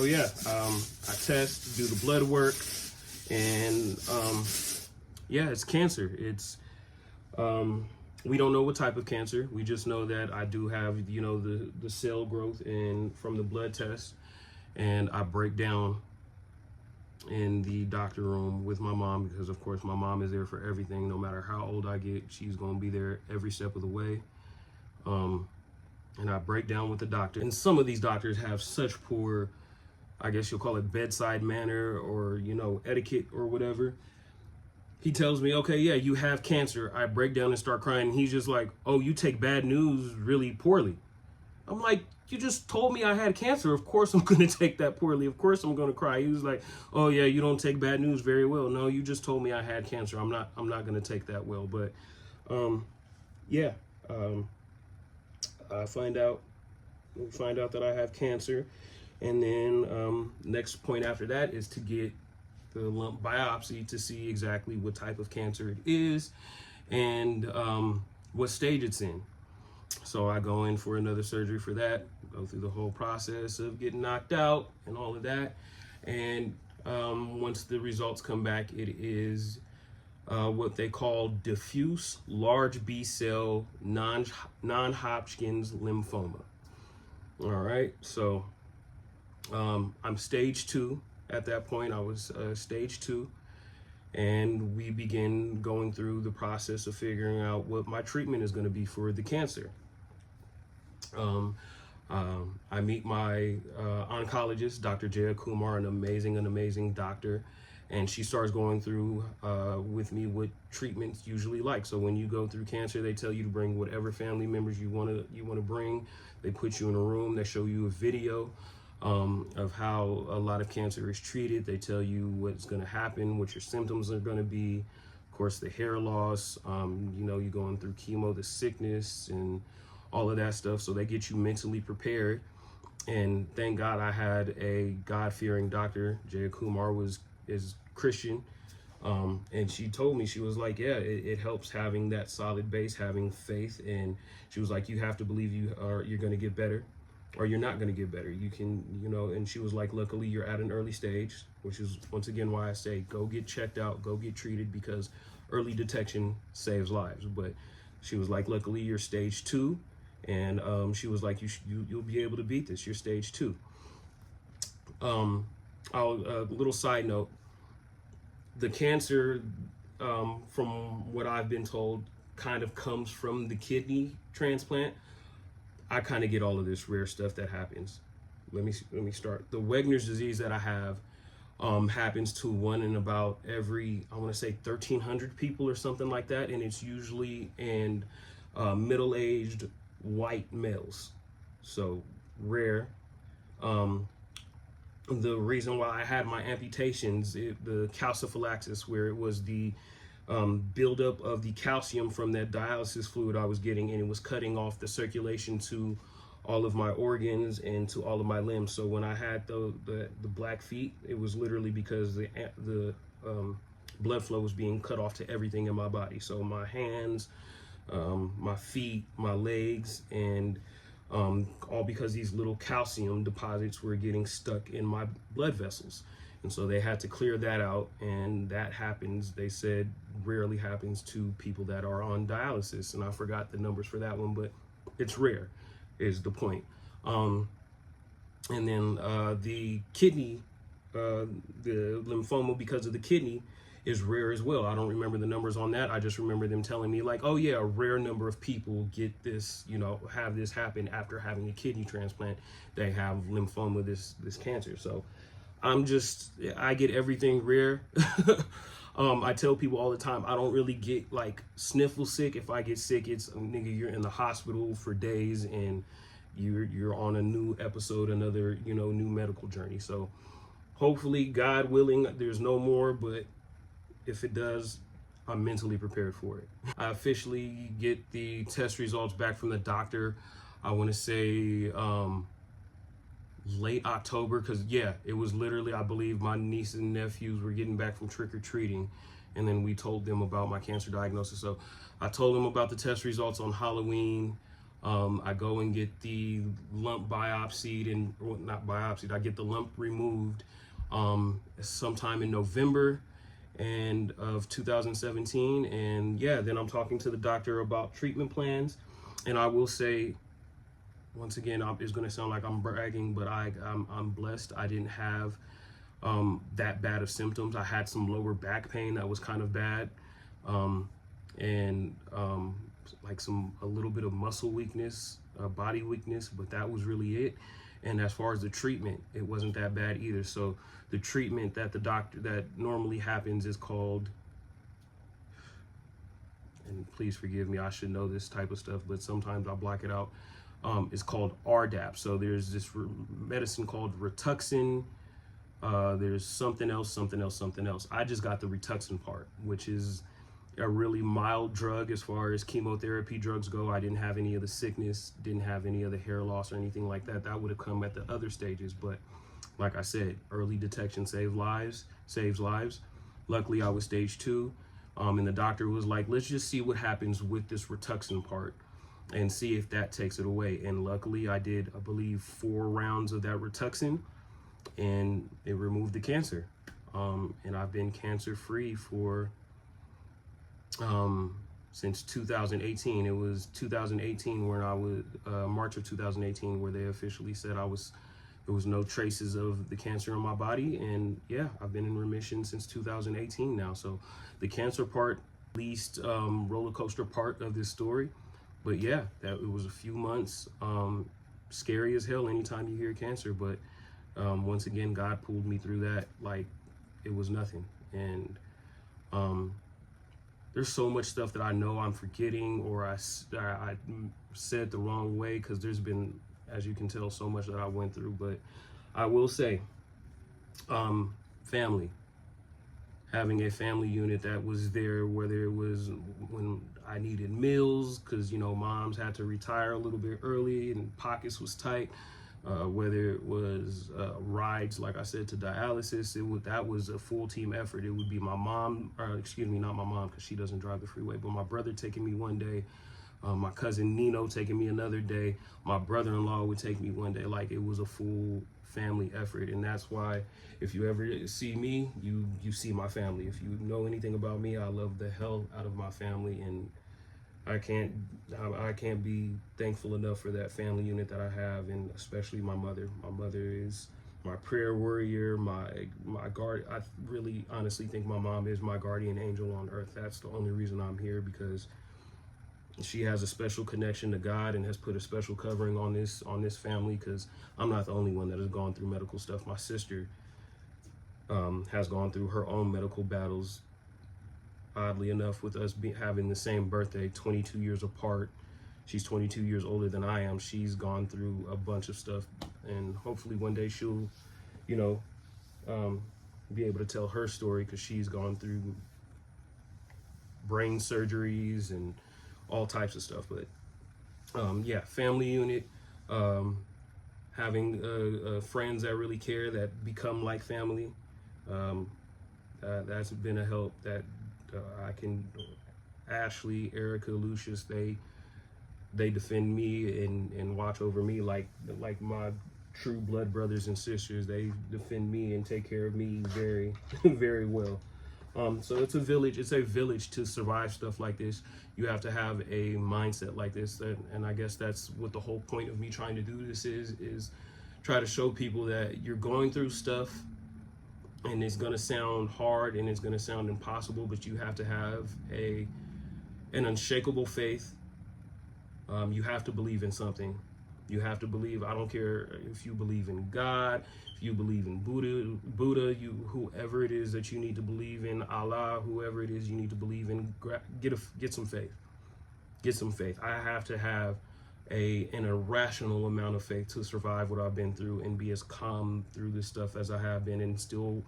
yeah, I test, do the blood work, and yeah, it's cancer. It's we don't know what type of cancer. We just know that I do have, the cell growth from the blood test, and I break down in the doctor room with my mom because, of course, my mom is there for everything. No matter how old I get, she's going to be there every step of the way. And I break down with the doctor. And some of these doctors have such poor, I guess you'll call it bedside manner or, etiquette or whatever. He tells me, okay, yeah, you have cancer. I break down and start crying. And he's just like, oh, you take bad news really poorly. I'm like, you just told me I had cancer. Of course I'm going to take that poorly. Of course I'm going to cry. He was like, oh, yeah, you don't take bad news very well. No, you just told me I had cancer. I'm not going to take that well. But, yeah, we find out that I have cancer. And then next point after that is to get the lump biopsy to see exactly what type of cancer it is and what stage it's in. So I go in for another surgery for that, go through the whole process of getting knocked out and all of that. And once the results come back, it is what they call diffuse large B-cell non-Hodgkin's lymphoma. All right, so I'm stage 2. At that point, I was stage 2, and we begin going through the process of figuring out what my treatment is going to be for the cancer. I meet my oncologist, Dr. Jaya Kumar, an amazing doctor, and she starts going through with me what treatments usually like. So when you go through cancer, they tell you to bring whatever family members you want to bring. They put you in a room. They show you a video of how a lot of cancer is treated. They tell you what's going to happen, what your symptoms are going to be. Of course, the hair loss, you're going through chemo, the sickness, and all of that stuff. So they get you mentally prepared. And thank God I had a God-fearing doctor. Jaya Kumar is Christian. And she told me, she was like, yeah, it helps having that solid base, having faith. And she was like, you have to believe you're going to get better, or you're not going to get better. You can, and she was like, luckily you're at an early stage, which is once again why I say go get checked out, go get treated, because early detection saves lives. But she was like, luckily you're stage 2. And she was like, you'll be able to beat this. You're stage 2. Little side note, the cancer, from what I've been told, kind of comes from the kidney transplant. I kind of get all of this rare stuff that happens. Let me start. The Wegener's disease that I have happens to one in about every, I want to say 1,300 people or something like that, and it's usually in middle-aged white males. So rare. The reason why I had my amputations, the calciphylaxis, where it was the buildup of the calcium from that dialysis fluid I was getting, and it was cutting off the circulation to all of my organs and to all of my limbs. So when I had the black feet, it was literally because the blood flow was being cut off to everything in my body. So my hands, my feet, my legs, and all because these little calcium deposits were getting stuck in my blood vessels. And so they had to clear that out, and that happens, they said, rarely happens to people that are on dialysis. And I forgot the numbers for that one, but it's rare, is the point. And then the kidney, the lymphoma because of the kidney, is rare as well. I don't remember the numbers on that. I just remember them telling me like, oh yeah, a rare number of people get this, have this happen after having a kidney transplant. They have lymphoma, this cancer. So I get everything rare. I tell people all the time, I don't really get like sniffle sick. If I get sick, it's nigga, you're in the hospital for days and you're on a new episode, another, new medical journey. So hopefully, God willing, there's no more, but if it does, I'm mentally prepared for it. I officially get the test results back from the doctor, I want to say late October, because yeah, it was literally, I believe my nieces and nephews were getting back from trick-or-treating, and then we told them about my cancer diagnosis. So I told them about the test results on Halloween. I go and get the lump biopsied, and well, not biopsied, I get the lump removed sometime in November and of 2017. And yeah, then I'm talking to the doctor about treatment plans. And I will say, once again, it's going to sound like I'm bragging, but I'm blessed. I didn't have that bad of symptoms. I had some lower back pain that was kind of bad, and like a little bit of muscle weakness, body weakness, but that was really it. And as far as the treatment, it wasn't that bad either. So the treatment that that normally happens is called, and please forgive me, I should know this type of stuff, but sometimes I block it out. It's called RDAP. So there's this medicine called Rituxan. There's something else. I just got the Rituxan part, which is a really mild drug as far as chemotherapy drugs go. I didn't have any of the sickness, didn't have any of the hair loss or anything like that. That would have come at the other stages. But like I said, early detection saves lives. Luckily, I was stage 2. And the doctor was like, let's just see what happens with this Rituxan part and see if that takes it away. And luckily I did, I believe, 4 rounds of that Rituxan, and it removed the cancer. And I've been cancer free for since 2018. It was 2018 when I was March of 2018 where they officially said there was no traces of the cancer in my body. And yeah, I've been in remission since 2018 now. So the cancer part, least roller coaster part of this story. But yeah, it was a few months, scary as hell anytime you hear cancer. But once again, God pulled me through that like it was nothing. And there's so much stuff that I know I'm forgetting, or I said the wrong way, because there's been, as you can tell, so much that I went through. But I will say, family. Having a family unit that was there, whether it was when I needed meals, because moms had to retire a little bit early and pockets was tight, whether it was rides, like I said, to dialysis. That was a full team effort. It would be my mom, or excuse me, not my mom, because she doesn't drive the freeway, but my brother taking me one day, my cousin Nino taking me another day, my brother-in-law would take me one day. Like, it was a full family effort. And that's why if you ever see me, you see my family. If you know anything about me, I love the hell out of my family, and I can't be thankful enough for that family unit that I have, and especially my mother. My mother is my prayer warrior, my guard. I really honestly think my mom is my guardian angel on earth. That's the only reason I'm here, because she has a special connection to God and has put a special covering on this family, because I'm not the only one that has gone through medical stuff. My sister has gone through her own medical battles. Oddly enough, with us having the same birthday, 22 years apart, she's 22 years older than I am. She's gone through a bunch of stuff, and hopefully one day she'll, be able to tell her story, because she's gone through brain surgeries and all types of stuff. But yeah, family unit, having friends that really care, that become like family, that's been a help. That I can, Ashley, Erica, Lucius, they defend me and watch over me like my true blood brothers and sisters. They defend me and take care of me very very well. So it's a village to survive stuff like this. You have to have a mindset like this, and I guess that's what the whole point of me trying to do this is try to show people that you're going through stuff, and it's going to sound hard and it's going to sound impossible, but you have to have an unshakable faith. You have to believe in something. You have to believe. I don't care if you believe in God, if you believe in Buddha, whoever it is that you need to believe in, Allah, whoever it is you need to believe in, get some faith. Get some faith. I have to have an irrational amount of faith to survive what I've been through and be as calm through this stuff as I have been, and still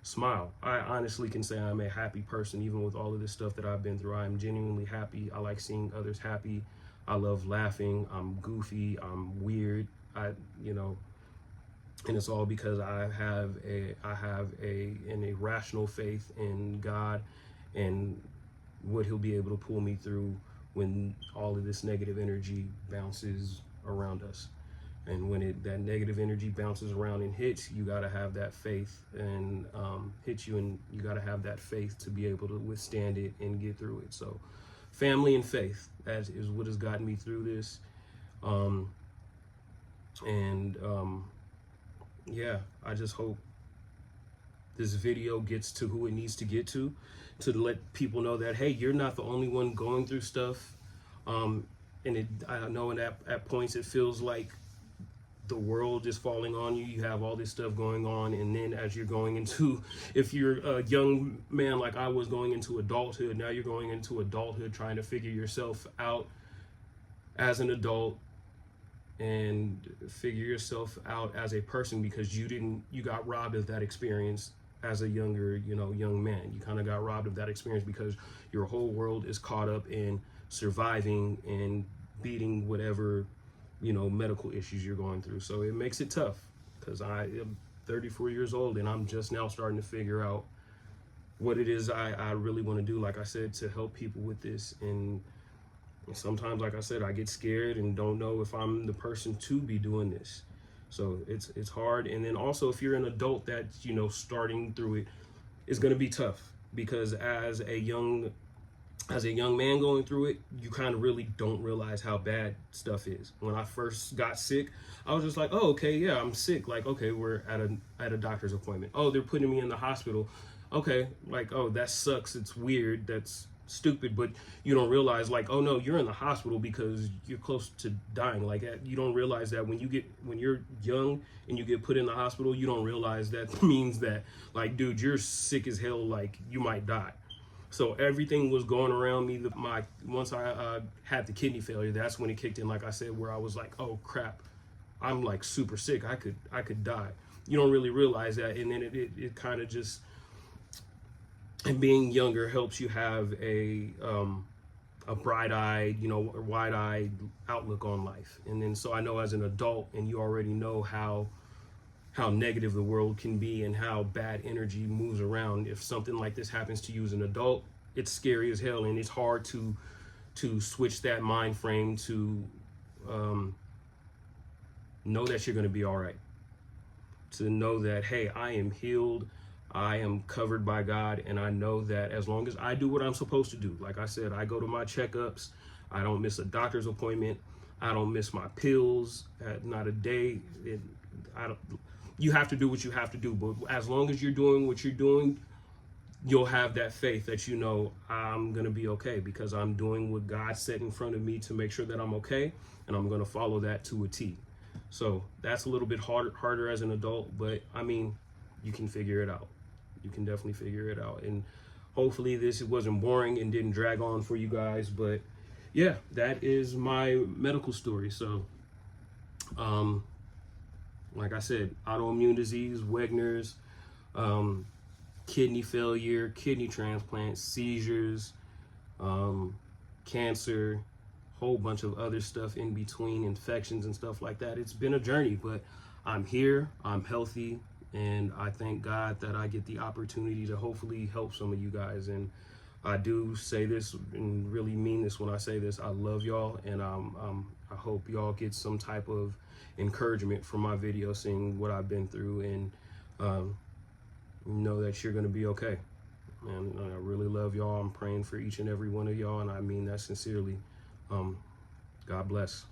smile. I honestly can say I'm a happy person, even with all of this stuff that I've been through. I am genuinely happy. I like seeing others happy. I love laughing. I'm goofy. I'm weird. And it's all because I have an irrational faith in God and what he'll be able to pull me through when all of this negative energy bounces around us. And when that negative energy bounces around and hits, you got to have that faith and hits you, and you got to have that faith to be able to withstand it and get through it. So family and faith, that is what has gotten me through this. Yeah, I just hope this video gets to who it needs to get to let people know that, hey, you're not the only one going through stuff. I know at points it feels like the world is falling on you. You have all this stuff going on, and then as you're going into, if you're a young man like I was going into adulthood, now you're going into adulthood trying to figure yourself out as an adult and figure yourself out as a person, because you got robbed of that experience as a young man. You kind of got robbed of that experience because your whole world is caught up in surviving and beating whatever medical issues you're going through. So it makes it tough, because I am 34 years old and I'm just now starting to figure out what it is I really want to do, like I said, to help people with this. And sometimes, like I said, I get scared and don't know if I'm the person to be doing this. So it's hard. And then also, if you're an adult that's starting through it, it's going to be tough, because as a young man going through it, you kind of really don't realize how bad stuff is. When I first got sick, I was just like, oh, okay, yeah, I'm sick. Like, okay, we're at a doctor's appointment. Oh, they're putting me in the hospital. Okay, like, oh, that sucks. It's weird. That's stupid. But you don't realize, like, oh no, you're in the hospital because you're close to dying. Like, you don't realize that when you're young and you get put in the hospital, you don't realize that means that, like, dude, you're sick as hell. Like, you might die. So everything was going around me. Once I had the kidney failure, that's when it kicked in, like I said, where I was like, oh crap, I'm like super sick. I could die. You don't really realize that. And then it kind of just, and being younger helps you have a bright-eyed, or wide-eyed outlook on life. And then, so I know as an adult, and you already know how negative the world can be and how bad energy moves around. If something like this happens to you as an adult, it's scary as hell, and it's hard to switch that mind frame to know that you're going to be all right, to know that, hey, I am healed, I am covered by God, and I know that as long as I do what I'm supposed to do, like I said, I go to my checkups, I don't miss a doctor's appointment, I don't miss my pills, not a day. You have to do what you have to do, but as long as you're doing what you're doing, you'll have that faith that I'm going to be okay, because I'm doing what God set in front of me to make sure that I'm okay, and I'm going to follow that to a T. So that's a little bit harder as an adult, but I mean, you can figure it out. You can definitely figure it out. And hopefully this wasn't boring and didn't drag on for you guys, but yeah, that is my medical story. So, like I said, autoimmune disease, Wegener's, kidney failure, kidney transplant, seizures, cancer, whole bunch of other stuff in between, infections and stuff like that. It's been a journey, but I'm here, I'm healthy, and I thank God that I get the opportunity to hopefully help some of you guys. And I do say this and really mean this when I say this. I love y'all, and I hope y'all get some type of encouragement from my video, seeing what I've been through, and know that you're going to be okay. And I really love y'all. I'm praying for each and every one of y'all, and I mean that sincerely. God bless.